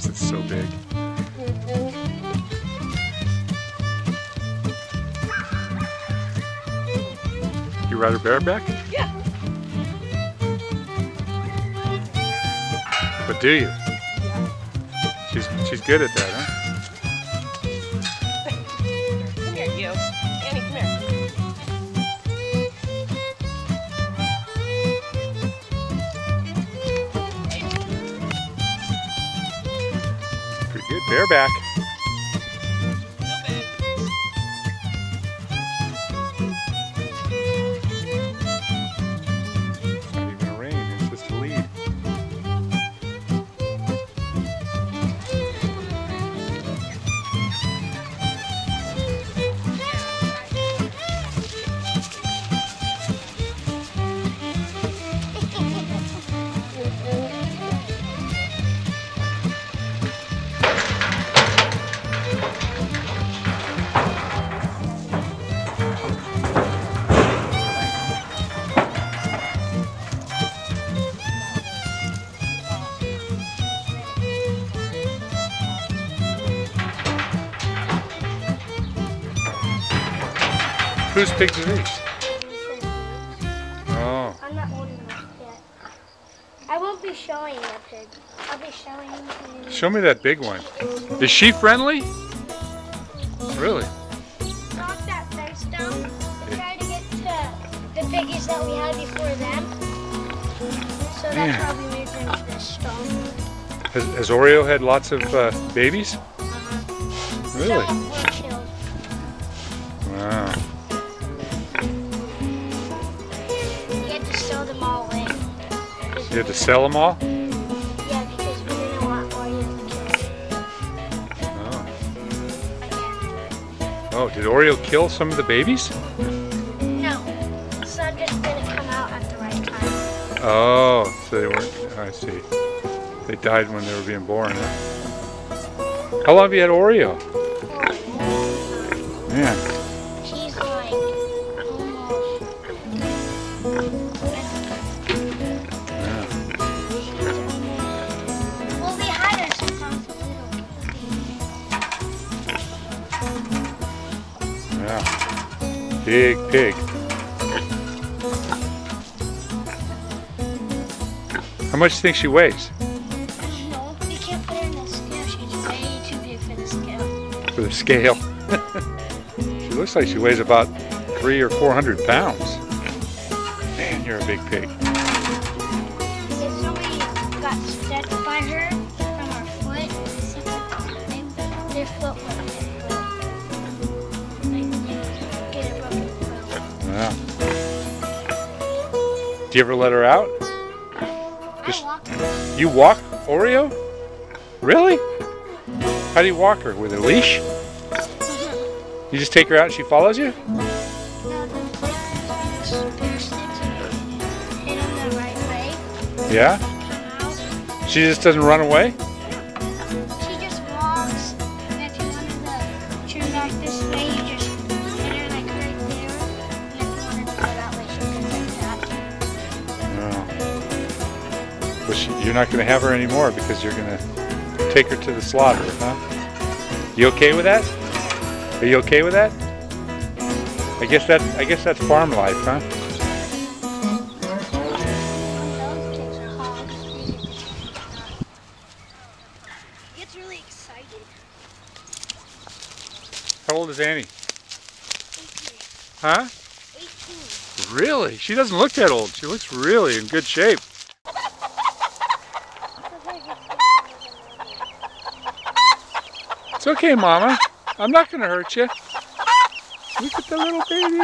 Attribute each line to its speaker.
Speaker 1: course it's so big. You ride her bareback?
Speaker 2: Yeah.
Speaker 1: But do you?
Speaker 2: Yeah.
Speaker 1: She's good at that, huh?
Speaker 2: Come here, you. Annie, come here.
Speaker 1: Pretty good. Bareback. It's not even a rain, it's just a lead. Whose pigs are these? Oh.
Speaker 3: I'm not old enough yet. I won't be showing a pig. I'll be showing you.
Speaker 1: Show me that big one. Is she friendly? Really?
Speaker 3: Knock that fence down. Try to get to the piggies that we had before them. So that's how we made them this strong.
Speaker 1: Has Oreo had lots of babies? Really?
Speaker 3: Some were killed.
Speaker 1: Wow.
Speaker 3: We had to sell them all away.
Speaker 1: You had to sell them all?
Speaker 3: Yeah, because we didn't want Oreo to kill.
Speaker 1: Oh, did Oreo kill some of the babies?
Speaker 3: No. Some just didn't come out at the right time.
Speaker 1: Oh, so they weren't, I see. They died when they were being born. Huh? How long have you had Oreo? Man.
Speaker 3: She's like almost.
Speaker 1: Yeah.
Speaker 3: Well, we hide her sometimes a little.
Speaker 1: Yeah. Big pig. How much do you think she weighs?
Speaker 3: No, we can't put her in the scale. She's way too big for the scale.
Speaker 1: For the scale. She looks like she weighs about 300 or 400 pounds. Man, you're a big pig.
Speaker 3: If somebody got stuck by her from her foot, their foot would get a broken foot.
Speaker 1: Yeah. Do you ever let her out?
Speaker 3: I walk her.
Speaker 1: You walk Oreo? Really? How do you walk her? With a leash? You just take her out and she follows you?
Speaker 3: No, the sticks hit them the right way.
Speaker 1: Yeah?
Speaker 3: Come out.
Speaker 1: She just doesn't run away?
Speaker 3: She just walks, and if you wanted to turn back this way, you just hit her like right there. And if you wanted to go that way, she could like that.
Speaker 1: Oh. But you're not going to have her anymore because you're going to take her to the slaughter, huh? You okay with that? Are you okay with that? I guess that's farm life, huh?
Speaker 3: Gets really excited.
Speaker 1: How old is Annie?
Speaker 3: 18.
Speaker 1: Huh?
Speaker 3: 18.
Speaker 1: Really? She doesn't look that old. She looks really in good shape. It's okay, Mama. I'm not going to hurt you. Look at the little baby.